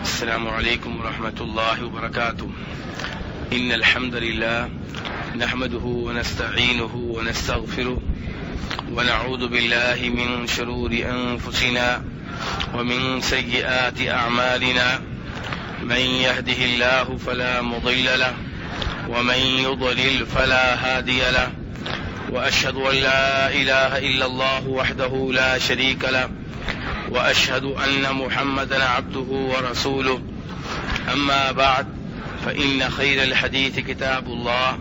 السلام عليكم ورحمة الله وبركاته. إن الحمد لله نحمده ونستعينه ونستغفره ونعوذ بالله من شرور أنفسنا ومن سيئات أعمالنا. من يهده الله فلا مضل له ومن يضلل فلا هادي له، وأشهد أن لا إله إلا الله وحده لا شريك له، وأشهد أن محمدا عبده ورسوله. أما بعد فإن خير الحديث كتاب الله،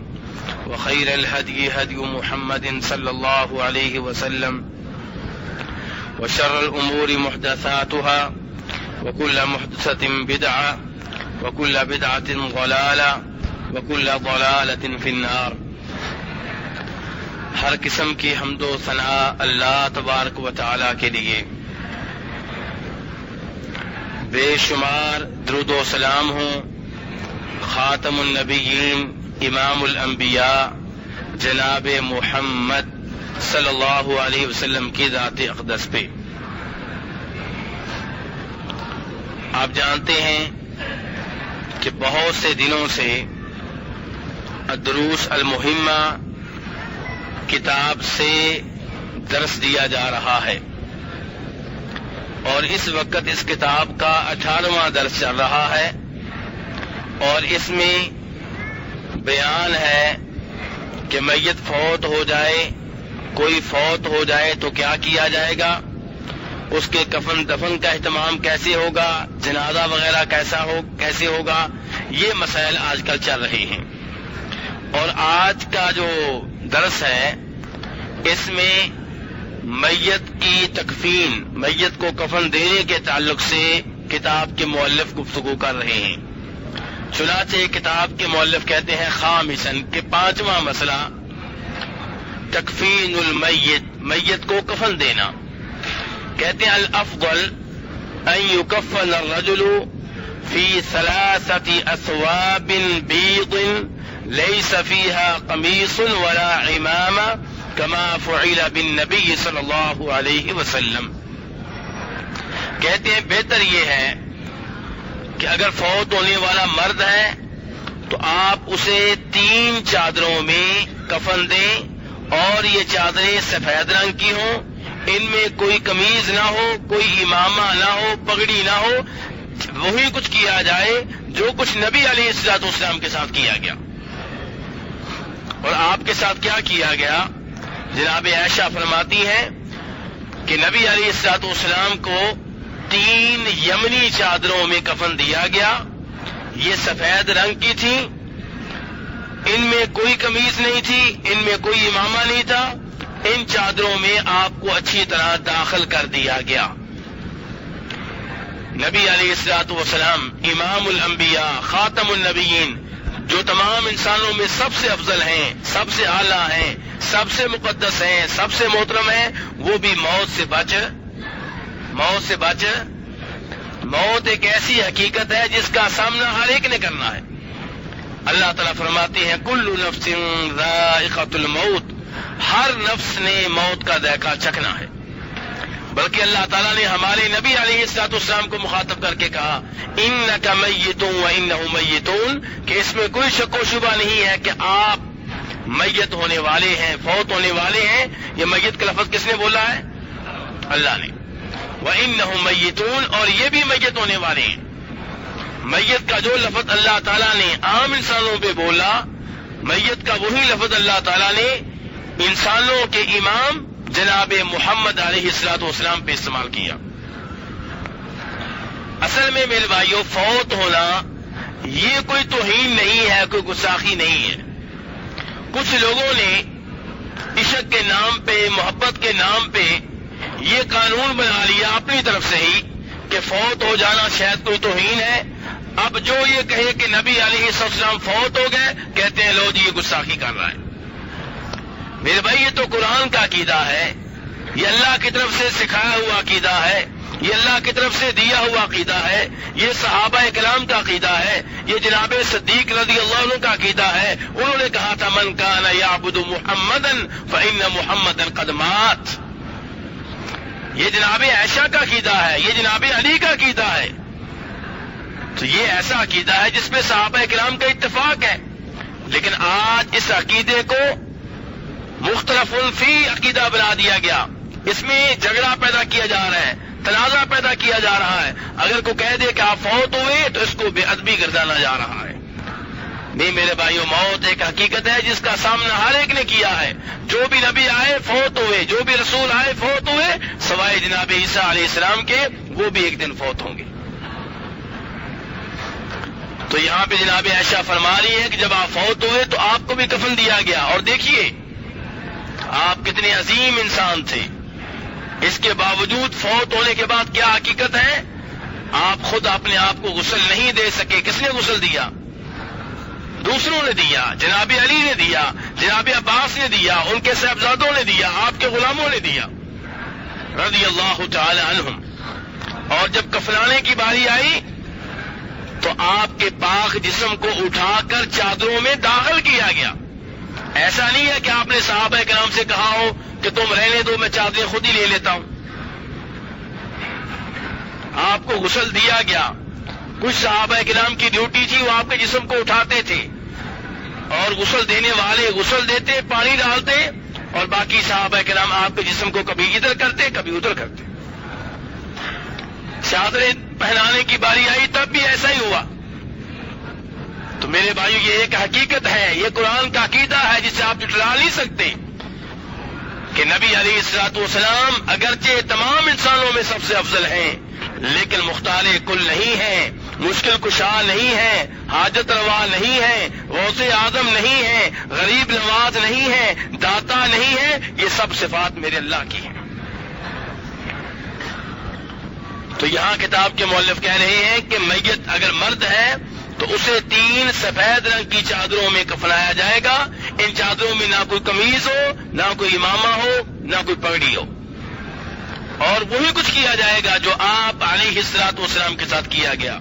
وخير الهدي هدي محمد صلى الله عليه وسلم، وشر الأمور محدثاتها، وكل محدثة بدعة، وكل بدعة ضلالة، وكل ضلالة في النار. ہر قسم کی حمد و ثناء اللہ تبارک و تعالی کے لیے، بے شمار درود و سلام ہوں خاتم النبیین امام الانبیاء جناب محمد صلی اللہ علیہ وسلم کی ذات اقدس پہ۔ آپ جانتے ہیں کہ بہت سے دنوں سے الدروس المہمہ کتاب سے درس دیا جا رہا ہے، اور اس وقت اس کتاب کا 18واں درس چل رہا ہے، اور اس میں بیان ہے کہ میت فوت ہو جائے، کوئی فوت ہو جائے تو کیا کیا جائے گا، اس کے کفن دفن کا اہتمام کیسے ہوگا، جنازہ وغیرہ کیسے ہوگا، یہ مسائل آج کل چل رہے ہیں۔ اور آج کا جو درس ہے اس میں میت کی تکفین، میت کو کفن دینے کے تعلق سے کتاب کے مؤلف گفتگو کر رہے ہیں۔ چنانچہ کتاب کے مؤلف کہتے ہیں خامساً کہ 5واں مسئلہ تکفین المیت، میت کو کفن دینا۔ کہتے ہیں الافضل ان یکفن الرجل فی 3 اثواب بیض لیس فیہا قمیص ولا عمامہ کما فعل بالنبی صلی اللہ علیہ وسلم۔ کہتے ہیں بہتر یہ ہے کہ اگر فوت ہونے والا مرد ہے تو آپ اسے 3 چادروں میں کفن دیں، اور یہ چادریں سفید رنگ کی ہوں، ان میں کوئی قمیض نہ ہو، کوئی امامہ نہ ہو، پگڑی نہ ہو، وہی کچھ کیا جائے جو کچھ نبی علیہ الصلوۃ والسلام کے ساتھ کیا گیا۔ اور آپ کے ساتھ کیا کیا گیا؟ جناب عائشہ فرماتی ہیں کہ نبی علیہ الصلوۃ والسلام کو 3 یمنی چادروں میں کفن دیا گیا، یہ سفید رنگ کی تھی، ان میں کوئی قمیض نہیں تھی، ان میں کوئی امامہ نہیں تھا، ان چادروں میں آپ کو اچھی طرح داخل کر دیا گیا۔ نبی علیہ الصلوۃ والسلام امام الانبیاء خاتم النبیین، جو تمام انسانوں میں سب سے افضل ہیں، سب سے اعلیٰ ہیں، سب سے مقدس ہیں، سب سے محترم ہیں، وہ بھی موت سے بچ۔ موت ایک ایسی حقیقت ہے جس کا سامنا ہر ایک نے کرنا ہے۔ اللہ تعالیٰ فرماتے ہیں کل نفس ذائقۃ الموت، ہر نفس نے موت کا ذائقہ چکھنا ہے۔ بلکہ اللہ تعالیٰ نے ہمارے نبی علیہ الصلوۃ والسلام کو مخاطب کر کے کہا انک میت وانہم میتون، کہ اس میں کوئی شک و شبہ نہیں ہے کہ آپ میت ہونے والے ہیں، فوت ہونے والے ہیں۔ یہ میت کا لفظ کس نے بولا ہے؟ اللہ نے۔ وانہم میتون، اور یہ بھی میت ہونے والے ہیں۔ میت کا جو لفظ اللہ تعالیٰ نے عام انسانوں پہ بولا، میت کا وہی لفظ اللہ تعالیٰ نے انسانوں کے امام جناب محمد علیہ الصلوۃ والسلام پہ استعمال کیا۔ اصل میں میرے بھائیوں، فوت ہونا یہ کوئی توہین نہیں ہے، کوئی گستاخی نہیں ہے۔ کچھ لوگوں نے عشق کے نام پہ، محبت کے نام پہ یہ قانون بنا لیا اپنی طرف سے ہی کہ فوت ہو جانا شاید کوئی توہین ہے۔ اب جو یہ کہے کہ نبی علیہ السلام فوت ہو گئے، کہتے ہیں لو جی یہ گستاخی کر رہا ہے۔ میرے بھائی یہ تو قرآن کا عقیدہ ہے، یہ اللہ کی طرف سے سکھایا ہوا عقیدہ ہے، یہ اللہ کی طرف سے دیا ہوا عقیدہ ہے، یہ صحابہ کرام کا عقیدہ ہے، یہ جناب صدیق رضی اللہ عنہ کا عقیدہ ہے۔ انہوں نے کہا تھا من کان یعبد محمدا فإن محمدا قد مات۔ یہ جناب عائشہ کا عقیدہ ہے، یہ جناب علی کا عقیدہ ہے۔ یہ ایسا عقیدہ ہے جس پہ صحابہ کرام کا اتفاق ہے، لیکن آج اس عقیدے کو مختلف فی عقیدہ بنا دیا گیا، اس میں جھگڑا پیدا کیا جا رہا ہے، تنازع پیدا کیا جا رہا ہے۔ اگر کوئی کہہ دے کہ آپ فوت ہوئے تو اس کو بے ادبی گردانا جا رہا ہے۔ نہیں میرے بھائیوں، موت ایک حقیقت ہے جس کا سامنا ہر ایک نے کیا ہے۔ جو بھی نبی آئے فوت ہوئے، جو بھی رسول آئے فوت ہوئے، سوائے جناب عیسیٰ علیہ السلام کے، وہ بھی ایک دن فوت ہوں گے۔ تو یہاں پہ جناب عائشہ فرما رہی ہے کہ جب آپ فوت ہوئے تو آپ کو بھی کفن دیا گیا، اور دیکھیے آپ کتنے عظیم انسان تھے، اس کے باوجود فوت ہونے کے بعد کیا حقیقت ہے، آپ خود اپنے آپ کو غسل نہیں دے سکے۔ کس نے غسل دیا؟ دوسروں نے دیا، جناب علی نے دیا، جناب عباس نے دیا، ان کے صاحبزادوں نے دیا، آپ کے غلاموں نے دیا رضی اللہ تعالی عنہم۔ اور جب کفنانے کی باری آئی تو آپ کے پاک جسم کو اٹھا کر چادروں میں داخل کیا گیا۔ ایسا نہیں ہے کہ آپ نے صحابہ کرام سے کہا ہو کہ تم رہنے دو، میں چادریں خود ہی لے لیتا ہوں۔ آپ کو غسل دیا گیا۔ کچھ صحابہ کرام کی ڈیوٹی تھی، وہ آپ کے جسم کو اٹھاتے تھے، اور غسل دینے والے غسل دیتے، پانی ڈالتے، اور باقی صحابہ کرام آپ کے جسم کو کبھی ادھر کرتے کبھی ادھر کرتے۔ چادریں پہنانے کی باری آئی تب بھی ایسا ہی ہوا۔ تو میرے بھائیو، یہ ایک حقیقت ہے، یہ قرآن کا عقیدہ ہے جسے آپ جھٹلا نہیں سکتے کہ نبی علیہ الصلوۃ والسلام اگرچہ تمام انسانوں میں سب سے افضل ہیں، لیکن مختار کل نہیں ہیں، مشکل کشا نہیں ہیں، حاجت روا نہیں ہیں، غوث اعظم نہیں ہیں، غریب نواز نہیں ہیں، داتا نہیں ہیں، یہ سب صفات میرے اللہ کی ہیں۔ تو یہاں کتاب کے مؤلف کہہ رہے ہیں کہ میت اگر مرد ہے تو اسے 3 سفید رنگ کی چادروں میں کفنایا جائے گا۔ ان چادروں میں نہ کوئی قمیض ہو، نہ کوئی امامہ ہو، نہ کوئی پگڑی ہو، اور وہی کچھ کیا جائے گا جو آپ علیہ الصلوۃ والسلام کے ساتھ کیا گیا۔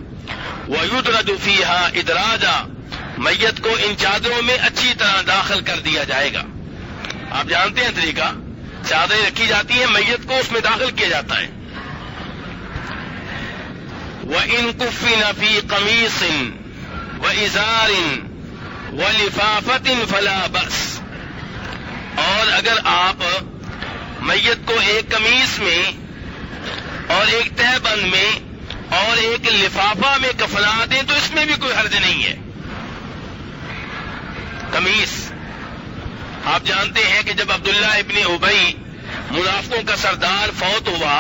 وَيُدْرَجُ فِيهَا إِدْرَاجًا، میت کو ان چادروں میں اچھی طرح داخل کر دیا جائے گا۔ آپ جانتے ہیں طریقہ، چادریں رکھی جاتی ہیں، میت کو اس میں داخل کیا جاتا ہے۔ وَإِن كُفِّنَ فِي قَمِيصٍ وَإِزَارٍ وَلِفَافَةٍ فَلَا بَأْسَ، اور اگر آپ میت کو ایک قمیص میں اور ایک تہہ بند میں اور ایک لفافہ میں کفنا دیں تو اس میں بھی کوئی حرج نہیں ہے۔ قمیص، آپ جانتے ہیں کہ جب عبداللہ ابن ابی منافقوں کا سردار فوت ہوا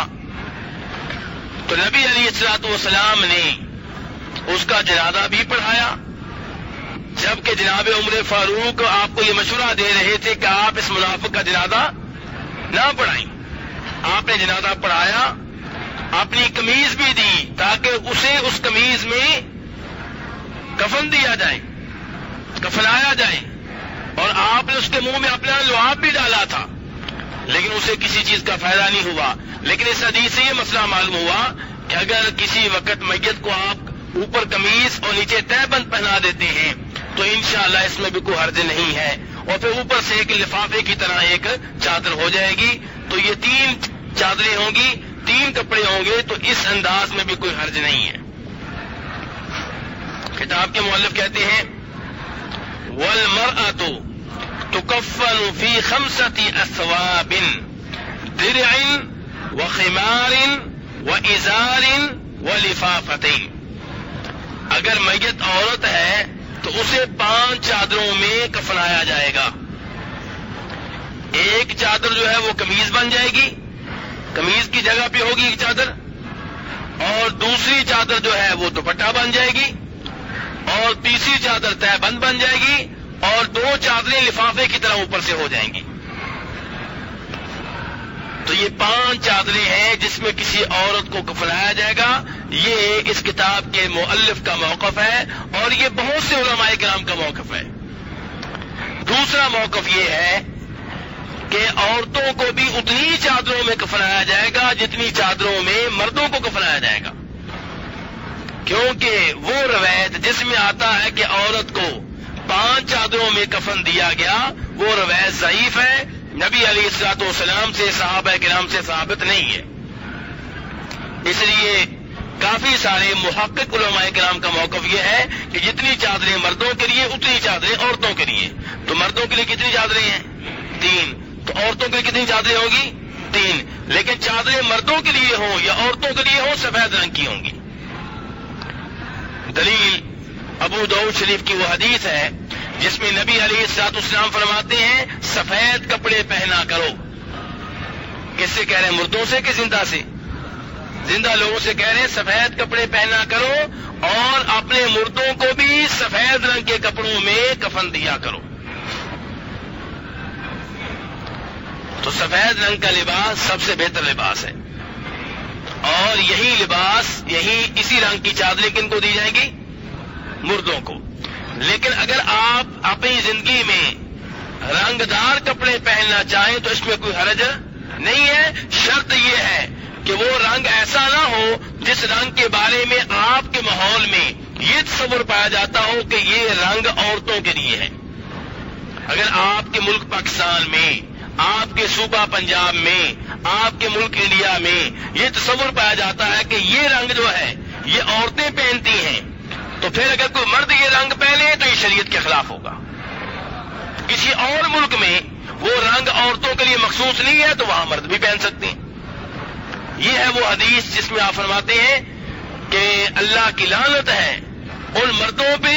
تو نبی علیہ الصلوۃ والسلام نے اس کا جنازہ بھی پڑھایا، جبکہ جناب عمر فاروق آپ کو یہ مشورہ دے رہے تھے کہ آپ اس منافق کا جنازہ نہ پڑھائیں۔ آپ نے جنازہ پڑھایا، اپنی قمیض بھی دی تاکہ اسے اس قمیض میں کفن دیا جائے، کفنایا جائے، اور آپ نے اس کے منہ میں اپنا لعاب بھی ڈالا تھا، لیکن اسے کسی چیز کا فائدہ نہیں ہوا۔ لیکن اس حدیث سے یہ مسئلہ معلوم ہوا کہ اگر کسی وقت میت کو آپ اوپر قمیض اور نیچے تہہ بند پہنا دیتے ہیں تو انشاءاللہ اس میں بھی کوئی حرج نہیں ہے، اور پھر اوپر سے ایک لفافے کی طرح ایک چادر ہو جائے گی، تو یہ 3 چادریں ہوں گی، 3 کپڑے ہوں گے، تو اس انداز میں بھی کوئی حرج نہیں ہے۔ کتاب کے مؤلف کہتے ہیں وَالْمَرْأَةُ تُكَفَّنُ فِي 5 أَثْوَابٍ دِرْعٍ وَخِمَارٍ وَإِزَارٍ وَلِفَافَتَيْنِ، اگر میت عورت ہے تو اسے 5 چادروں میں کفنایا جائے گا۔ ایک چادر جو ہے وہ قمیض بن جائے گی، قمیض کی جگہ پہ ہوگی ایک چادر، اور دوسری چادر جو ہے وہ دوپٹہ بن جائے گی، اور تیسری چادر تہہ بند بن جائے گی، اور 2 چادریں لفافے کی طرح اوپر سے ہو جائیں گی۔ تو یہ 5 چادریں ہیں جس میں کسی عورت کو کفنایا جائے گا۔ یہ اس کتاب کے مؤلف کا موقف ہے، اور یہ بہت سے علماء کرام کا موقف ہے۔ دوسرا موقف یہ ہے کہ عورتوں کو بھی اتنی چادروں میں کفنایا جائے گا جتنی چادروں میں مردوں کو کفنایا جائے گا، کیونکہ وہ روایت جس میں آتا ہے کہ عورت کو 5 چادروں میں کفن دیا گیا، وہ روایت ضعیف ہے، نبی علیہ الصلوۃ والسلام سے، صحابہ کرام سے ثابت نہیں ہے۔ اس لیے کہا کافی سارے محقق علماء کرام کا موقف یہ ہے کہ جتنی چادریں مردوں کے لیے اتنی چادریں عورتوں کے لیے. تو مردوں کے لیے کتنی چادریں ہیں؟ 3. تو عورتوں کے لیے کتنی چادریں ہوں گی؟ 3. لیکن چادریں مردوں کے لیے ہوں یا عورتوں کے لیے ہوں سفید رنگ کی ہوں گی. دلیل ابو داؤد شریف کی وہ حدیث ہے جس میں نبی علیہ الصلوۃ والسلام فرماتے ہیں سفید کپڑے پہنا کرو. کس سے کہہ رہے ہیں؟ مردوں سے کہ زندہ سے؟ زندہ لوگوں سے کہہ رہے ہیں سفید کپڑے پہنا کرو اور اپنے مردوں کو بھی سفید رنگ کے کپڑوں میں کفن دیا کرو. تو سفید رنگ کا لباس سب سے بہتر لباس ہے اور یہی لباس اسی رنگ کی چادریں کن کو دی جائیں گی؟ مردوں کو. لیکن اگر آپ اپنی زندگی میں رنگدار کپڑے پہننا چاہیں تو اس میں کوئی حرج نہیں ہے. شرط یہ ہے کہ وہ رنگ ایسا نہ ہو جس رنگ کے بارے میں آپ کے ماحول میں یہ تصور پایا جاتا ہو کہ یہ رنگ عورتوں کے لیے ہے. اگر آپ کے ملک پاکستان میں، آپ کے صوبہ پنجاب میں، آپ کے ملک انڈیا میں یہ تصور پایا جاتا ہے کہ یہ رنگ جو ہے یہ عورتیں پہنتی ہیں تو پھر اگر کوئی مرد یہ رنگ پہنے تو یہ شریعت کے خلاف ہوگا. کسی اور ملک میں وہ رنگ عورتوں کے لیے مخصوص نہیں ہے تو وہاں مرد بھی پہن سکتے ہیں. یہ ہے وہ حدیث جس میں آپ فرماتے ہیں کہ اللہ کی لعنت ہے ان مردوں پہ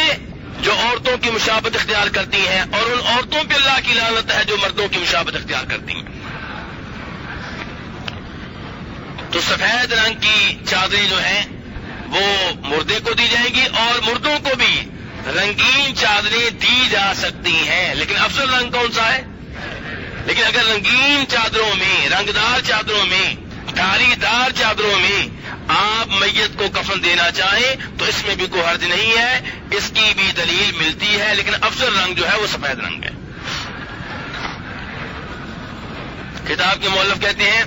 جو عورتوں کی مشابہت اختیار کرتی ہیں اور ان عورتوں پہ اللہ کی لعنت ہے جو مردوں کی مشابہت اختیار کرتی ہیں. تو سفید رنگ کی چادریں جو ہیں وہ مردے کو دی جائیں گی اور مردوں کو بھی رنگین چادریں دی جا سکتی ہیں. لیکن افضل رنگ کون سا ہے؟ لیکن اگر رنگین چادروں میں، رنگدار چادروں میں، دھاری دار چادروں میں آپ میت کو کفن دینا چاہیں تو اس میں بھی کوئی حرج نہیں ہے. اس کی بھی دلیل ملتی ہے لیکن افضل رنگ جو ہے وہ سفید رنگ ہے. کتاب کے مؤلف کہتے ہیں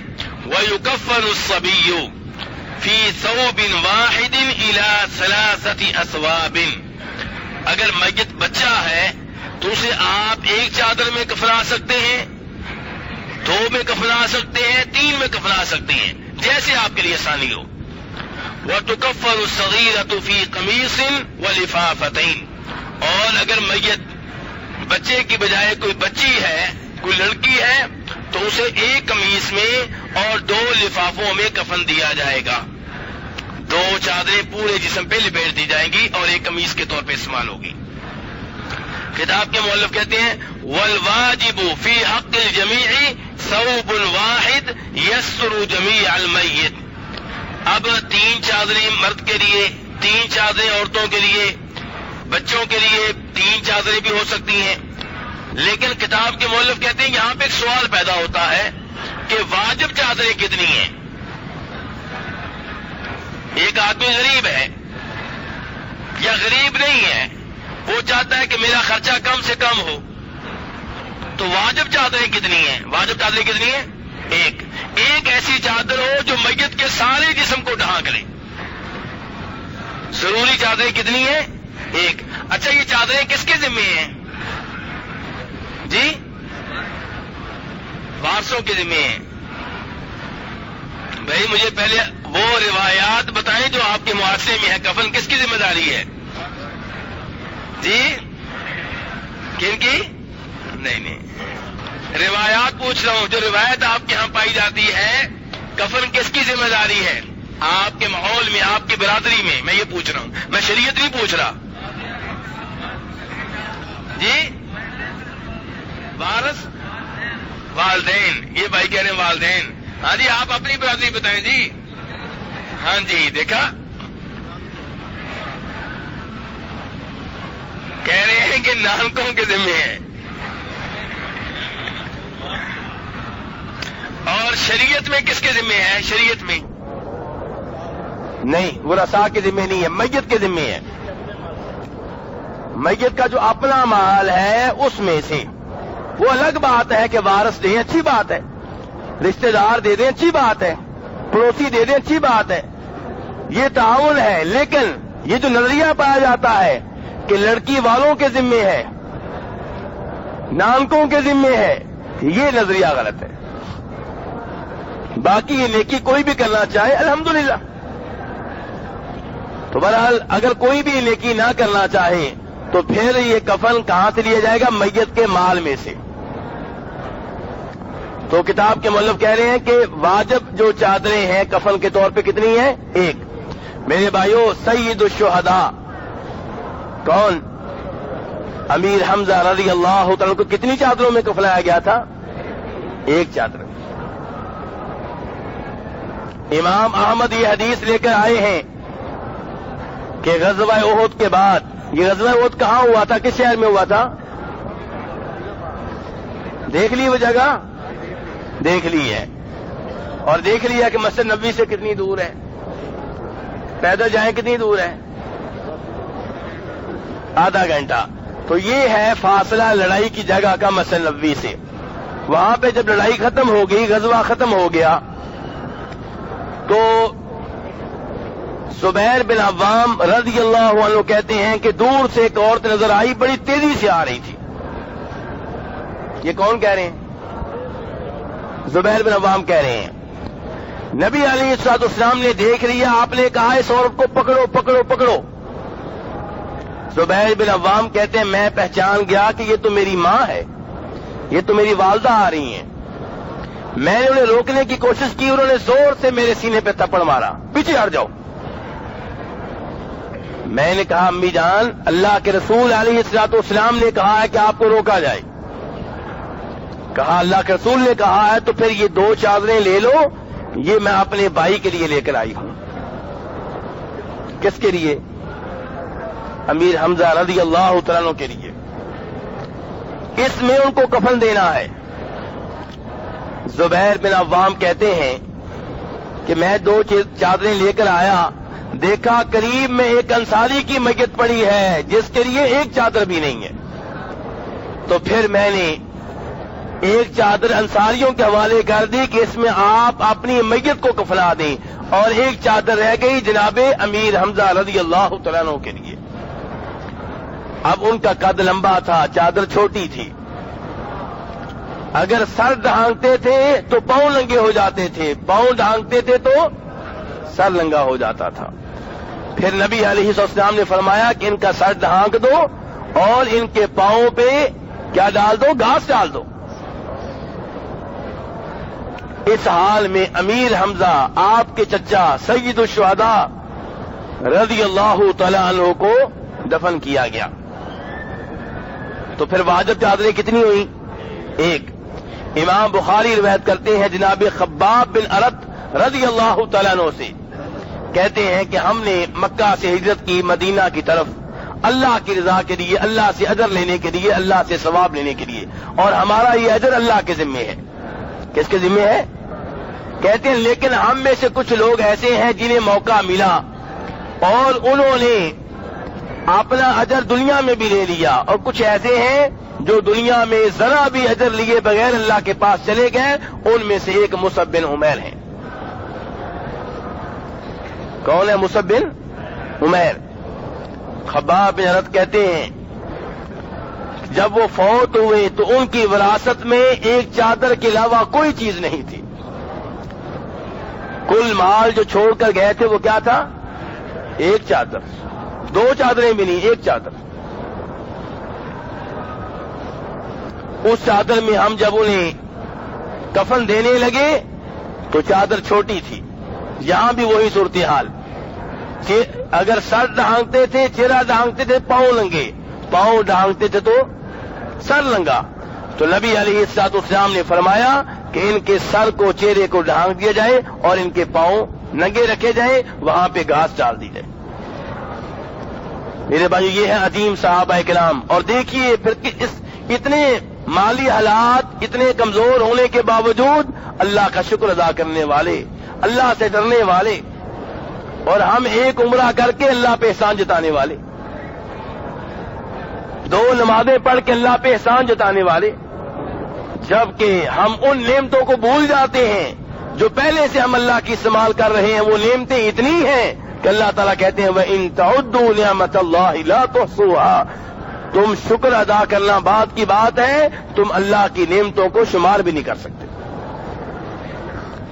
وَيُكَفَّنُ الصَّبِيُّ فِي ثَوْبٍ وَاحِدٍ إِلَى ثَلَاثَةِ أَثْوَابٍ. اگر میت بچہ ہے تو اسے آپ ایک چادر میں کفنا سکتے ہیں، 2 میں کفنا سکتے ہیں، 3 میں کفنا سکتے ہیں، جیسے آپ کے لیے آسانی ہو. وَتُكَفَّنُ الصَّغِيرَةُ فِي قَمِيصٍ وَلِفَافَتَيْنِ. اور اگر میت بچے کی بجائے کوئی بچی ہے، کوئی لڑکی ہے تو اسے ایک قمیص میں اور 2 لفافوں میں کفن دیا جائے گا. 2 چادریں پورے جسم پہ لپیٹ دی جائیں گی اور ایک قمیص کے طور پہ استعمال ہوگی. کتاب کے مؤلف کہتے ہیں وَالْوَاجِبُ فِي حَقِّ الْجَمِيعِ ثَوْبٌ وَاحِدٌ يَسْتُرُ جَمِيعَ الْمَيِّتِ. اب 3 چادریں مرد کے لیے، 3 چادریں عورتوں کے لیے، بچوں کے لیے 3 چادریں بھی ہو سکتی ہیں. لیکن کتاب کے مؤلف کہتے ہیں یہاں پہ ایک سوال پیدا ہوتا ہے کہ واجب چادریں کتنی ہیں؟ ایک آدمی غریب ہے یا غریب نہیں ہے، وہ چاہتا ہے کہ میرا خرچہ کم سے کم ہو، تو واجب چادریں کتنی ہیں؟ واجب چادریں کتنی ہیں؟ ایک ایسی چادر ہو جو میت کے سارے جسم کو ڈھانک لے. ضروری چادریں کتنی ہیں؟ 1. اچھا یہ چادریں کس کے ذمے ہیں؟ جی وارثوں کے ذمے ہیں. بھائی مجھے پہلے وہ روایات بتائیں جو آپ کے معاشرے میں ہے. کفن کس کی ذمہ داری ہے؟ جی کن کی؟ نہیں روایات پوچھ رہا ہوں. جو روایت آپ کے ہاں پائی جاتی ہے کفن کس کی ذمہ داری ہے آپ کے ماحول میں، آپ کی برادری میں؟ میں یہ پوچھ رہا ہوں، میں شریعت نہیں پوچھ رہا. جی وارث، والدین. یہ بھائی کہہ رہے ہیں والدین. ہاں جی آپ اپنی برادری بتائیں جی. ہاں جی دیکھا کہہ رہے ہیں کہ نانکوں کے ذمہ ہے. اور شریعت میں کس کے ذمہ ہے؟ شریعت میں نہیں، ورثاء کے ذمہ نہیں ہے، میت کے ذمہ ہے. میت کا جو اپنا مال ہے اس میں سے. وہ الگ بات ہے کہ وارث دیں، اچھی بات ہے، رشتہ دار دے دیں، اچھی بات ہے، پڑوسی دے دیں، اچھی بات ہے، یہ تعاون ہے. لیکن یہ جو نظریہ پایا جاتا ہے کہ لڑکی والوں کے ذمے ہے، نانکوں کے ذمے ہے، یہ نظریہ غلط ہے. باقی یہ نیکی کوئی بھی کرنا چاہے الحمدللہ. تو بہرحال اگر کوئی بھی نیکی نہ کرنا چاہے تو پھر یہ کفن کہاں سے لیا جائے گا؟ میت کے مال میں سے. تو کتاب کے مؤلف کہہ رہے ہیں کہ واجب جو چادریں ہیں کفن کے طور پہ کتنی ہیں؟ ایک. میرے بھائیوں، سید الشہداء کون؟ امیر حمزہ رضی اللہ تعالیٰ کو کتنی چادروں میں کفنایا گیا تھا؟ ایک چادر. امام احمد یہ حدیث لے کر آئے ہیں کہ غزوہ احد کے بعد، یہ غزوہ احد کہاں ہوا تھا؟ کس شہر میں ہوا تھا؟ دیکھ لی وہ جگہ؟ دیکھ لی ہے. اور دیکھ لیا کہ مسجد نبوی سے کتنی دور ہے؟ پیدل جائیں کتنی دور ہے؟ آدھا گھنٹہ. تو یہ ہے فاصلہ لڑائی کی جگہ کا مسجد نبوی سے. وہاں پہ جب لڑائی ختم ہو گئی، غزوہ ختم ہو گیا، تو زبیر بن عوام رضی اللہ عنہ کہتے ہیں کہ دور سے ایک عورت نظر آئی، بڑی تیزی سے آ رہی تھی. یہ کون کہہ رہے ہیں؟ زبیر بن عوام کہہ رہے ہیں. نبی علیہ الصلوۃ والسلام نے دیکھ لیا، آپ نے کہا اس عورت کو پکڑو پکڑو پکڑو. زبیر بن عوام کہتے ہیں میں پہچان گیا کہ یہ تو میری ماں ہے، یہ تو میری والدہ آ رہی ہیں. میں نے انہیں روکنے کی کوشش کی، انہوں نے زور سے میرے سینے پہ تھپڑ مارا، پیچھے ہٹ جاؤ. میں نے کہا امی جان، اللہ کے رسول علیہ الصلوۃ والسلام نے کہا ہے کہ آپ کو روکا جائے. کہا اللہ کے رسول نے کہا ہے تو پھر یہ 2 چادریں لے لو، یہ میں اپنے بھائی کے لیے لے کر آئی ہوں. کس کے لیے؟ امیر حمزہ رضی اللہ تعالیٰ عنہ کے لیے. اس میں ان کو کفن دینا ہے. زبیر بن عوام کہتے ہیں کہ میں 2 چادریں لے کر آیا، دیکھا قریب میں ایک انصاری کی میت پڑی ہے جس کے لیے ایک چادر بھی نہیں ہے. تو پھر میں نے ایک چادر انصاریوں کے حوالے کر دی کہ اس میں آپ اپنی میت کو کفنا دیں، اور ایک چادر رہ گئی جناب امیر حمزہ رضی اللہ تعالیٰ عنہ کے لیے. اب ان کا قد لمبا تھا، چادر چھوٹی تھی. اگر سر ڈھانکتے تھے تو پاؤں ننگے ہو جاتے تھے، پاؤں ڈھانکتے تھے تو سر ننگا ہو جاتا تھا. پھر نبی علیہ السلام نے فرمایا کہ ان کا سر ڈھانک دو اور ان کے پاؤں پہ کیا ڈال دو؟ گھاس ڈال دو. اس حال میں امیر حمزہ آپ کے چچا سید الشہداء رضی اللہ تعالی عنہ کو دفن کیا گیا. تو پھر واجب چادریں کتنی ہوئی؟ ایک. امام بخاری روایت کرتے ہیں جناب خباب بن ارت رضی اللہ تعالیٰ عنہ سے، کہتے ہیں کہ ہم نے مکہ سے ہجرت کی مدینہ کی طرف اللہ کی رضا کے لیے، اللہ سے اجر لینے کے لیے، اللہ سے ثواب لینے کے لیے، اور ہمارا یہ اجر اللہ کے ذمے ہے. کس کے ذمے ہے؟ کہتے ہیں لیکن ہم میں سے کچھ لوگ ایسے ہیں جنہیں موقع ملا اور انہوں نے اپنا اجر دنیا میں بھی لے لیا، اور کچھ ایسے ہیں جو دنیا میں ذرا بھی اجر لیے بغیر اللہ کے پاس چلے گئے. ان میں سے ایک مصعب بن عمیر ہیں. کون ہے مصعب بن عمیر؟ خباب بن ارت کہتے ہیں جب وہ فوت ہوئے تو ان کی وراثت میں ایک چادر کے علاوہ کوئی چیز نہیں تھی. کل مال جو چھوڑ کر گئے تھے وہ کیا تھا؟ ایک چادر. 2 چادریں بھی نہیں، ایک چادر. اس چادر میں ہم جب انہیں کفن دینے لگے تو چادر چھوٹی تھی. یہاں بھی وہی صورتحال. اگر سر ڈھانکتے تھے، چہرہ ڈھانکتے تھے، پاؤں ننگے، پاؤں ڈھانکتے تھے تو سر ننگا. تو نبی علیہ الصلوۃ والسلام نے فرمایا کہ ان کے سر کو، چہرے کو ڈھانک دیا جائے اور ان کے پاؤں ننگے رکھے جائیں، وہاں پہ گھاس ڈال دی جائے. میرے بھائی یہ ہے عظیم صحابہ کرام. اور دیکھیے پھر اتنے مالی حالات، اتنے کمزور ہونے کے باوجود اللہ کا شکر ادا کرنے والے، اللہ سے ڈرنے والے، اور ہم ایک عمرہ کر کے اللہ پہ احسان جتانے والے، 2 نمازیں پڑھ کے اللہ پہ احسان جتانے والے، جبکہ ہم ان نعمتوں کو بھول جاتے ہیں جو پہلے سے ہم اللہ کی استعمال کر رہے ہیں. وہ نعمتیں اتنی ہیں کہ اللہ تعالیٰ کہتے ہیں وَإِن تَعُدُّوا نِعْمَتَ اللَّهِ لَا تُحْصُوهَا. تم شکر ادا کرنا بات کی بات ہے، تم اللہ کی نعمتوں کو شمار بھی نہیں کر سکتے.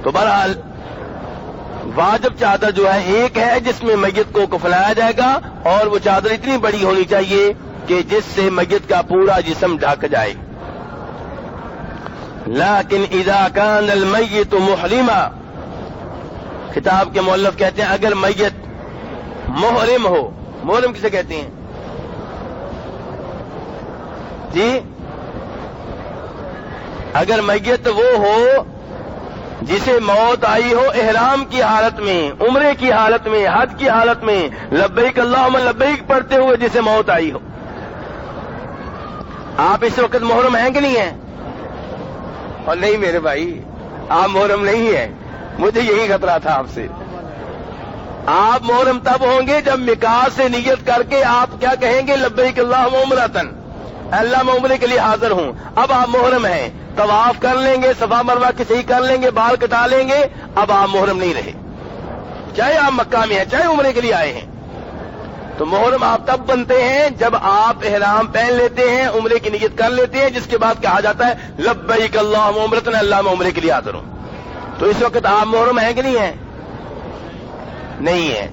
تو بہرحال واجب چادر جو ہے ایک ہے جس میں میت کو کفنایا جائے گا، اور وہ چادر اتنی بڑی ہونی چاہیے کہ جس سے میت کا پورا جسم ڈھک جائے. لیکن اذا کان المیت محرما، کتاب کے مؤلف کہتے ہیں اگر میت محرم ہو. محرم کسے کہتے ہیں جی؟ اگر میت وہ ہو جسے موت آئی ہو احرام کی حالت میں، عمرے کی حالت میں، حج کی حالت میں، لبیک اللہم لبیک پڑھتے ہوئے جسے موت آئی ہو. آپ اس وقت محرم ہیں کہ نہیں ہیں؟ اور نہیں میرے بھائی، آپ محرم نہیں ہیں. مجھے یہی خطرہ تھا آپ سے. آپ محرم تب ہوں گے جب میقات سے نیت کر کے آپ کیا کہیں گے؟ لبیک اللہم عمرتن، اللہ میں عمرے کے لیے حاضر ہوں. اب آپ محرم ہیں، طواف کر لیں گے، صفا مروہ کی صحیح کر لیں گے، بال کٹا لیں گے، اب آپ محرم نہیں رہے، چاہے آپ مکہ میں ہیں چاہے عمرے کے لیے آئے ہیں. تو محرم آپ تب بنتے ہیں جب آپ احرام پہن لیتے ہیں، عمرے کی نیت کر لیتے ہیں، جس کے بعد کہا جاتا ہے لبیک اللہم عمرتن، اللہ میں عمرے کے لیے حاضر ہوں. تو اس وقت آپ محرم ہیں کہ نہیں ہیں؟ نہیں ہے.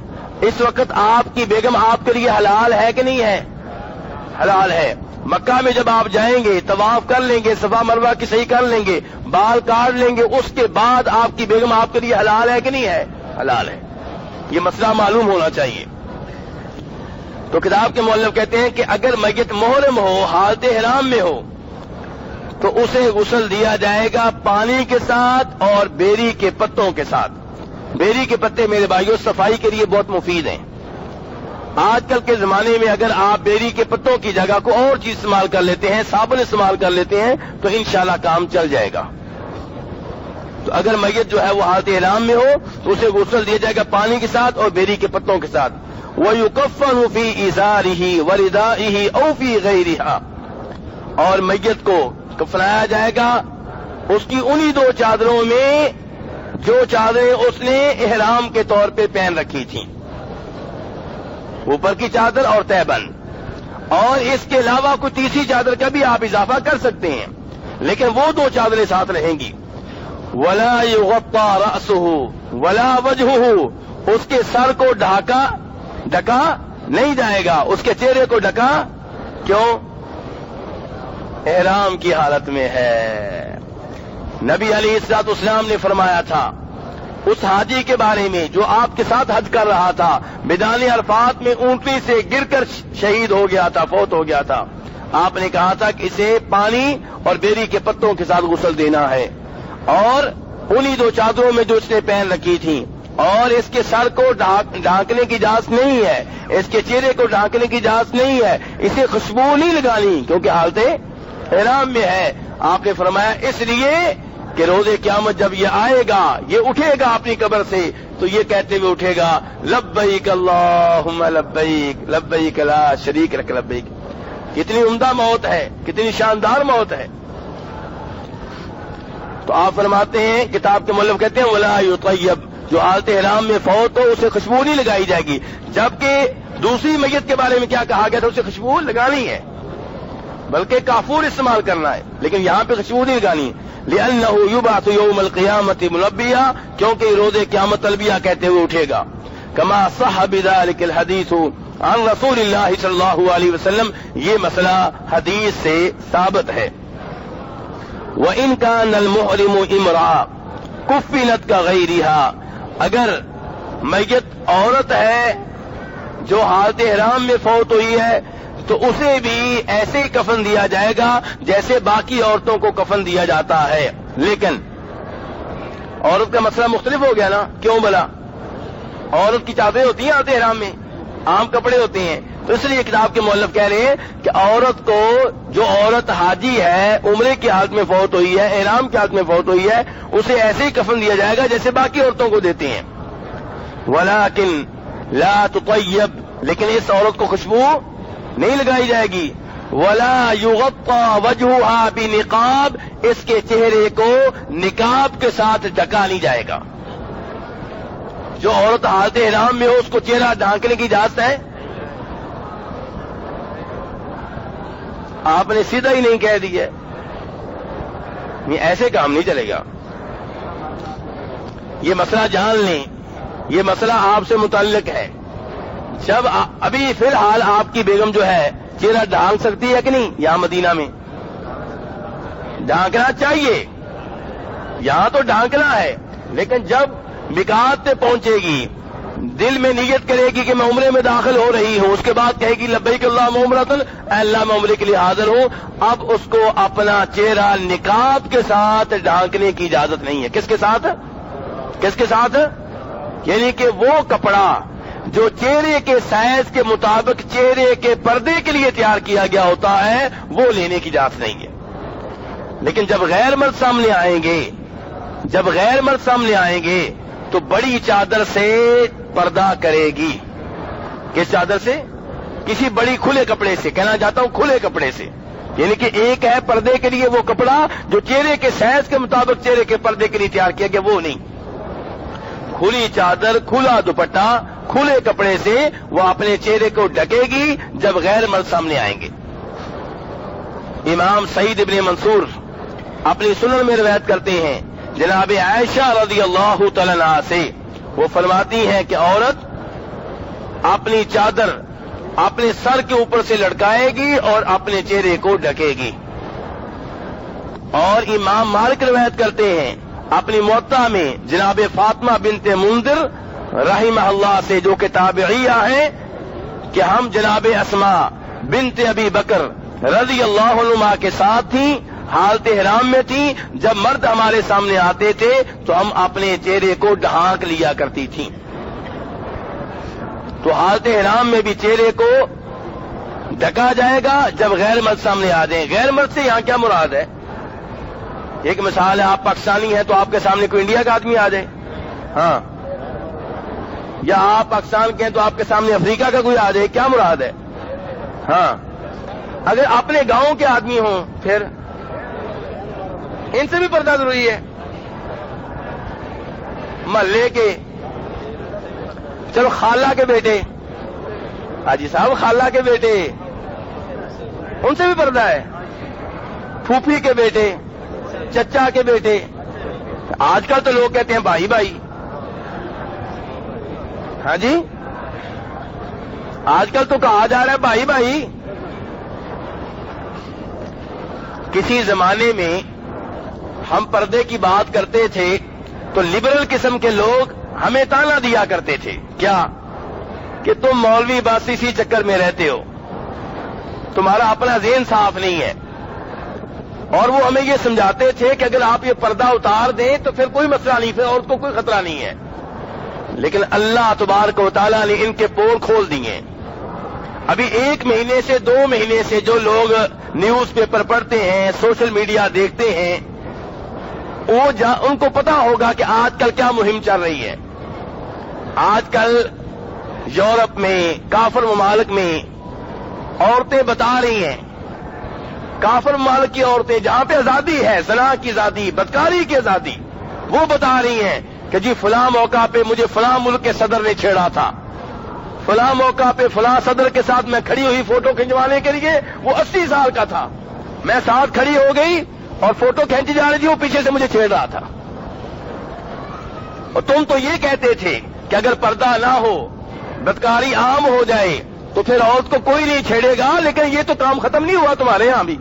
اس وقت آپ کی بیگم آپ کے لیے حلال ہے کہ نہیں ہے؟ حلال ہے. مکہ میں جب آپ جائیں گے، طواف کر لیں گے، صفا مروہ کی صحیح کر لیں گے، بال کاٹ لیں گے، اس کے بعد آپ کی بیگم آپ کے لیے حلال ہے کہ نہیں ہے؟ حلال ہے. یہ مسئلہ معلوم ہونا چاہیے. تو کتاب کے مؤلف کہتے ہیں کہ اگر میت محرم ہو، حالت احرام میں ہو، تو اسے غسل دیا جائے گا پانی کے ساتھ اور بیری کے پتوں کے ساتھ. بیری کے پتے میرے بھائیوں صفائی کے لیے بہت مفید ہیں. آج کل کے زمانے میں اگر آپ بیری کے پتوں کی جگہ کو اور چیز استعمال کر لیتے ہیں، صابن استعمال کر لیتے ہیں، تو انشاءاللہ کام چل جائے گا. تو اگر میت جو ہے وہ حالت احرام میں ہو تو اسے غسل دیا جائے گا پانی کے ساتھ اور بیری کے پتوں کے ساتھ. وَيُكَفَّنُ فِي إِزَارِهِ وَرِدَائِهِ أَوْ فِي غَيْرِهَا، اور میت کو کفنایا جائے گا اس کی انہی دو چادروں میں جو چادریں اس نے احرام کے طور پہ پہن رکھی تھیں، اوپر کی چادر اور تہبند، اور اس کے علاوہ کوئی تیسری چادر کا بھی آپ اضافہ کر سکتے ہیں، لیکن وہ دو چادریں ساتھ رہیں گی. ولا يغطى رأسه ولا وجهه، اس کے سر کو ڈھکا نہیں جائے گا، اس کے چہرے کو ڈھکا کیوں؟ احرام کی حالت میں ہے. نبی علیہ الصلوۃ والسلام نے فرمایا تھا اس حاجی کے بارے میں جو آپ کے ساتھ حج کر رہا تھا، میدان عرفات میں اونٹنی سے گر کر شہید ہو گیا تھا، فوت ہو گیا تھا. آپ نے کہا تھا کہ اسے پانی اور بیری کے پتوں کے ساتھ غسل دینا ہے، اور انہی دو چادروں میں جو اس نے پہن رکھی تھی، اور اس کے سر کو ڈھانکنے کی اجازت نہیں ہے، اس کے چہرے کو ڈھانکنے کی اجازت نہیں ہے، اسے خوشبو نہیں لگانی کیونکہ حالت احرام میں ہے. آپ نے فرمایا اس لیے کہ روز قیامت جب یہ آئے گا، یہ اٹھے گا اپنی قبر سے، تو یہ کہتے ہوئے اٹھے گا لبیک اللہم لبیک لبیک لا شریک لک لبیک. کتنی عمدہ موت ہے، کتنی شاندار موت ہے. تو آپ فرماتے ہیں، کتاب کے مؤلف کہتے ہیں ولا یطیب، جو حالت احرام میں فوت ہو اسے خوشبو نہیں لگائی جائے گی. جبکہ دوسری میت کے بارے میں کیا کہا گیا تھا؟ اسے خوشبو لگانی ہے، بلکہ کافور استعمال کرنا ہے، لیکن یہاں پہ خوشبو نہیں لگانی. لِأَنَّهُ يُبْعَثُ يَوْمَ الْقِيَامَةِ مُلَبِّيًا، کیونکہ روز قیامت تلبیہ کہتے ہوئے اٹھے گا. كما صح بذلك الحديث عن رسول اللہ صلی اللہ علیہ وسلم، یہ مسئلہ حدیث سے ثابت ہے. وَإِنْ كَانَ الْمُحْرِمُ امْرَأَةً كُفِّنَتْ كَغَيْرِهَا، اگر میت عورت ہے جو حالت احرام میں فوت ہوئی ہے تو اسے بھی ایسے ہی کفن دیا جائے گا جیسے باقی عورتوں کو کفن دیا جاتا ہے. لیکن عورت کا مسئلہ مختلف ہو گیا نا. کیوں بلا؟ عورت کی چادریں ہوتی ہیں حالت احرام میں، عام کپڑے ہوتے ہیں. تو اس لیے کتاب کے مؤلف کہہ رہے ہیں کہ عورت کو، جو عورت حاجی ہے، عمرے کی حالت میں فوت ہوئی ہے، احرام کی حالت میں فوت ہوئی ہے، اسے ایسے ہی کفن دیا جائے گا جیسے باقی عورتوں کو دیتے ہیں. ولیکن لا تطیب، لیکن اس عورت کو خوشبو نہیں لگائی جائے گی. ولا یغطى وجهها بنقاب، اس کے چہرے کو نقاب کے ساتھ ڈھکا نہیں جائے گا. جو عورت حالت احرام میں ہو اس کو چہرہ ڈھانکنے کی اجازت ہے؟ آپ نے سیدھا ہی نہیں کہہ دیا. یہ ایسے کام نہیں چلے گا. یہ مسئلہ جان لیں یہ مسئلہ آپ سے متعلق ہے. جب ابھی فی الحال آپ کی بیگم جو ہے چہرہ ڈھانک سکتی ہے کہ نہیں؟ یہاں مدینہ میں ڈھانکنا چاہیے، یہاں تو ڈھانکنا ہے، لیکن جب میقات پہ پہنچے گی، دل میں نیت کرے گی کہ میں عمرے میں داخل ہو رہی ہوں، اس کے بعد کہے گی لبیک اللہم عمرۃ، اے اللہ میں عمرے کے لیے حاضر ہوں، اب اس کو اپنا چہرہ نقاب کے ساتھ ڈھانکنے کی اجازت نہیں ہے. کس کے ساتھ؟ کس کے ساتھ؟ یعنی کہ وہ کپڑا جو چہرے کے سائز کے مطابق چہرے کے پردے کے لیے تیار کیا گیا ہوتا ہے وہ لینے کی اجازت نہیں ہے. لیکن جب غیر مرد سامنے آئیں گے، جب غیر مرد سامنے آئیں گے تو بڑی چادر سے پردہ کرے گی. کس چادر سے؟ کسی بڑی کھلے کپڑے سے، کہنا چاہتا ہوں کھلے کپڑے سے. یعنی کہ ایک ہے پردے کے لیے وہ کپڑا جو چہرے کے سائز کے مطابق چہرے کے پردے کے لیے تیار کیا گیا، وہ نہیں. کھلی چادر، کھلا دوپٹہ، کھلے کپڑے سے وہ اپنے چہرے کو ڈھکے گی جب غیر مرد سامنے آئیں گے. امام سعید ابن منصور اپنی سنن میں روایت کرتے ہیں جناب عائشہ رضی اللہ تعالی عنہا سے، وہ فرماتی ہیں کہ عورت اپنی چادر اپنے سر کے اوپر سے لٹکائے گی اور اپنے چہرے کو ڈھکے گی. اور امام مالک روایت کرتے ہیں اپنی موطا میں جناب فاطمہ بنت منذر رحمہ اللہ سے، جو کہ تابعیہ ہیں، کہ ہم جناب اسماء بنت ابی بکر رضی اللہ عنہما کے ساتھ تھیں، حالت احرام میں تھیں، جب مرد ہمارے سامنے آتے تھے تو ہم اپنے چہرے کو ڈھانک لیا کرتی تھیں. تو حالت احرام میں بھی چہرے کو ڈھکا جائے گا جب غیر مرد سامنے آ جائیں. غیر مرد سے یہاں کیا مراد ہے؟ ایک مثال ہے، آپ پاکستانی ہیں تو آپ کے سامنے کوئی انڈیا کا آدمی آ جائے، ہاں، یا آپ پاکستان کے ہیں تو آپ کے سامنے افریقہ کا کوئی آ جائے، کیا مراد ہے؟ ہاں، اگر اپنے گاؤں کے آدمی ہوں پھر ان سے بھی پردہ ضروری ہے. محلے کے، چلو خالہ کے بیٹے، حاجی صاحب خالہ کے بیٹے، ان سے بھی پردہ ہے. پھوپھی کے بیٹے، چچا کے بیٹے. آج کل تو لوگ کہتے ہیں بھائی بھائی، ہاں جی، آج کل تو کہا جا رہا ہے بھائی بھائی. کسی زمانے میں ہم پردے کی بات کرتے تھے تو لبرل قسم کے لوگ ہمیں تانا دیا کرتے تھے، کیا کہ تم مولوی بس اسی چکر میں رہتے ہو، تمہارا اپنا ذہن صاف نہیں ہے. اور وہ ہمیں یہ سمجھاتے تھے کہ اگر آپ یہ پردہ اتار دیں تو پھر کوئی مسئلہ نہیں، پھر عورت کو کوئی خطرہ نہیں ہے. لیکن اللہ تبارک و تعالیٰ نے ان کے پول کھول دیے. ابھی 1 مہینے سے 2 مہینے سے جو لوگ نیوز پیپر پڑھتے ہیں، سوشل میڈیا دیکھتے ہیں، ان کو پتا ہوگا کہ آج کل کیا مہم چل رہی ہے. آج کل یورپ میں، کافر ممالک میں عورتیں بتا رہی ہیں، کافر ممالک کی عورتیں جہاں پہ آزادی ہے، زنا کی آزادی، بدکاری کی آزادی، وہ بتا رہی ہیں کہ جی فلاں موقع پہ مجھے فلاں ملک کے صدر نے چھیڑا تھا، فلاں موقع پہ فلاں صدر کے ساتھ میں کھڑی ہوئی فوٹو کھنچوانے کے لیے، وہ 80 سال کا تھا، میں ساتھ کھڑی ہو گئی اور فوٹو کھینچی جا رہی تھی، وہ پیچھے سے مجھے چھیڑ رہا تھا. اور تم تو یہ کہتے تھے کہ اگر پردہ نہ ہو، بدکاری عام ہو جائے تو پھر عورت کو کوئی نہیں چھیڑے گا. لیکن یہ تو کام ختم نہیں ہوا تمہارے ہاں بھی.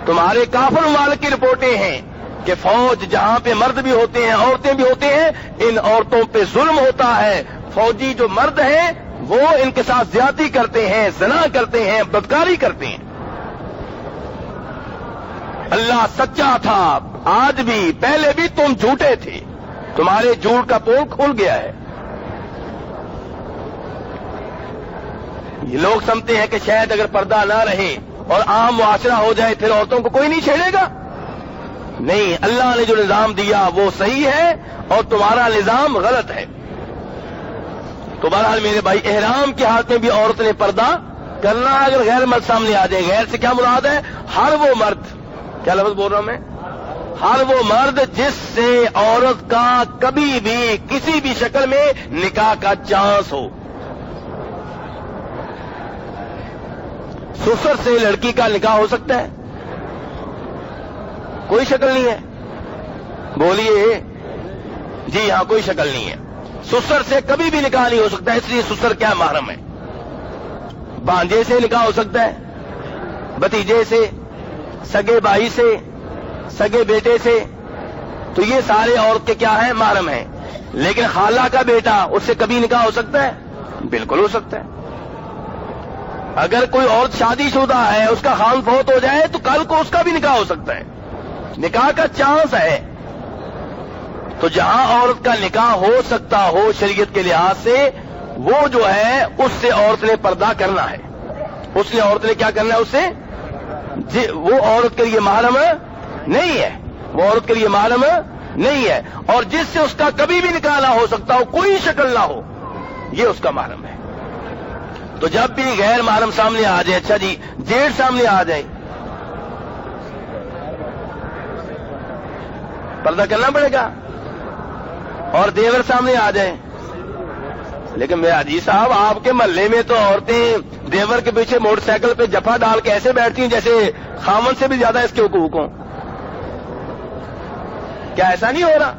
تمہارے کافر ممالک کی رپورٹیں ہیں کہ فوج جہاں پہ مرد بھی ہوتے ہیں، عورتیں بھی ہوتے ہیں، ان عورتوں پہ ظلم ہوتا ہے. فوجی جو مرد ہیں وہ ان کے ساتھ زیادتی کرتے ہیں، زنا کرتے ہیں، بدکاری کرتے ہیں. اللہ سچا تھا، آج بھی، پہلے بھی تم جھوٹے تھے، تمہارے جھوٹ کا پول کھل گیا ہے. یہ لوگ سمجھتے ہیں کہ شاید اگر پردہ نہ رہے اور عام معاشرہ ہو جائے پھر عورتوں کو کوئی نہیں چھیڑے گا. نہیں، اللہ نے جو نظام دیا وہ صحیح ہے اور تمہارا نظام غلط ہے. تو بہرحال میرے بھائی، احرام کی حالت میں بھی عورت نے پردہ کرنا. اگر غیر مرد سامنے آ جائے، غیر سے کیا مراد ہے؟ ہر وہ مرد، کیا لفظ بول رہا ہوں میں؟ ہر وہ مرد جس سے عورت کا کبھی بھی کسی بھی شکل میں نکاح کا چانس ہو. سسر سے لڑکی کا نکاح ہو سکتا ہے؟ کوئی شکل نہیں ہے. بولیے، جی یہاں کوئی شکل نہیں ہے. سسر سے کبھی بھی نکاح نہیں ہو سکتا، اس لیے سسر کیا محرم ہے. بھانجے سے نکاح ہو سکتا ہے، بھتیجے سے، سگے بھائی سے، سگے بیٹے سے، تو یہ سارے عورت کے کیا ہیں؟ محرم ہیں. لیکن خالہ کا بیٹا، اس سے کبھی نکاح ہو سکتا ہے؟ بالکل ہو سکتا ہے. اگر کوئی عورت شادی شدہ ہے، اس کا خاوند فوت ہو جائے تو کل کو اس کا بھی نکاح ہو سکتا ہے. نکاح کا چانس ہے. تو جہاں عورت کا نکاح ہو سکتا ہو شریعت کے لحاظ سے، وہ جو ہے اس سے عورت نے پردہ کرنا ہے. اس نے عورت نے کیا کرنا ہے؟ اس سے وہ عورت کے لیے محرم نہیں ہے، وہ عورت کے لیے محرم نہیں ہے. اور جس سے اس کا کبھی بھی نکاح نہ ہو سکتا ہو، کوئی شکل نہ ہو، یہ اس کا محرم ہے. تو جب بھی غیر محرم سامنے آ جائے، اچھا جی جیٹ سامنے آ جائے، پردہ کرنا پڑے گا. اور دیور سامنے آ جائیں. لیکن میرے حاجی صاحب، آپ کے محلے میں تو عورتیں دیور کے پیچھے موٹر سائیکل پہ جفا ڈال کے ایسے بیٹھتی ہیں جیسے خامن سے بھی زیادہ اس کے حقوق ہوں. کیا ایسا نہیں ہو رہا؟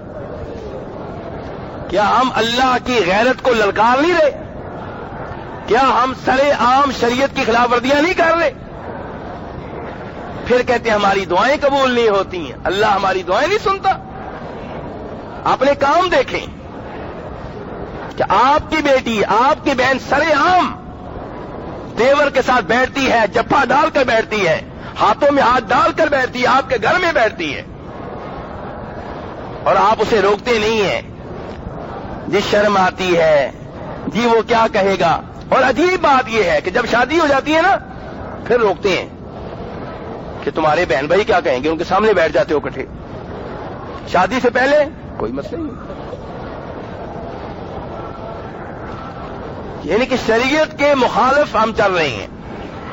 کیا ہم اللہ کی غیرت کو للکار نہیں رہے؟ کیا ہم سرے عام شریعت کی خلاف ورزیاں نہیں کر رہے؟ پھر کہتے ہیں ہماری دعائیں قبول نہیں ہوتی ہیں. اللہ ہماری دعائیں نہیں سنتا؟ اپنے کام دیکھیں کہ آپ کی بیٹی، آپ کی بہن سرے عام دیور کے ساتھ بیٹھتی ہے، جفا ڈال کر بیٹھتی ہے، ہاتھوں میں ہاتھ ڈال کر بیٹھتی ہے، آپ کے گھر میں بیٹھتی ہے، اور آپ اسے روکتے نہیں ہیں. جی شرم آتی ہے، جی وہ کیا کہے گا. اور عجیب بات یہ ہے کہ جب شادی ہو جاتی ہے نا، پھر روکتے ہیں کہ تمہارے بہن بھائی کیا کہیں گے، ان کے سامنے بیٹھ جاتے ہو اکٹھے. شادی سے پہلے کوئی مسئلہ نہیں. یعنی کہ شریعت کے مخالف ہم چل رہے ہیں.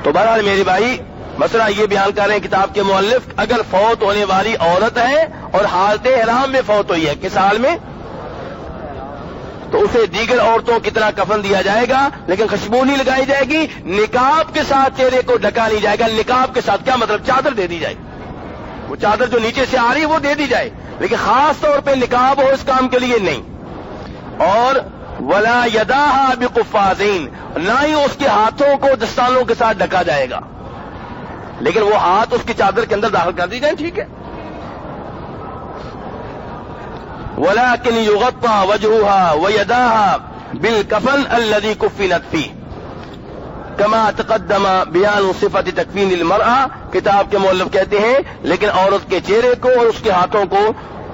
تو بہرحال میرے بھائی، مسئلہ یہ بیان کر رہے ہیں کتاب کے مؤلف، اگر فوت ہونے والی عورت ہے اور حالت احرام میں فوت ہوئی ہے، کس حال میں؟ تو اسے دیگر عورتوں کی طرح کفن دیا جائے گا، لیکن خوشبو نہیں لگائی جائے گی. نقاب کے ساتھ چہرے کو ڈھکا نہیں جائے گا. نقاب کے ساتھ کیا مطلب؟ چادر دے دی جائے. وہ چادر جو نیچے سے آ رہی ہے وہ دے دی جائے، لیکن خاص طور پہ نقاب ہو اس کام کے لیے نہیں. اور ولا یداہا بقفازین، نہ ہی اس کے ہاتھوں کو دستانوں کے ساتھ ڈھکا جائے گا، لیکن وہ ہاتھ اس کی چادر کے اندر داخل کر دی جائیں، ٹھیک ہے. ولكن يغطى وجهها ويداها بالكفن الذي كفنت فيه كما تقدم بیان صفت تکفین المرأة. کتاب کے مؤلف کہتے ہیں لیکن عورت کے چہرے کو اور اس کے ہاتھوں کو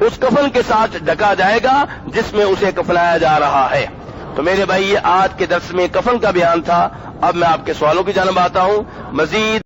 اس کفن کے ساتھ ڈھکا جائے گا جس میں اسے کفنایا جا رہا ہے. تو میرے بھائی، یہ آج کے درس میں کفن کا بیان تھا. اب میں آپ کے سوالوں کی جانب آتا ہوں. مزید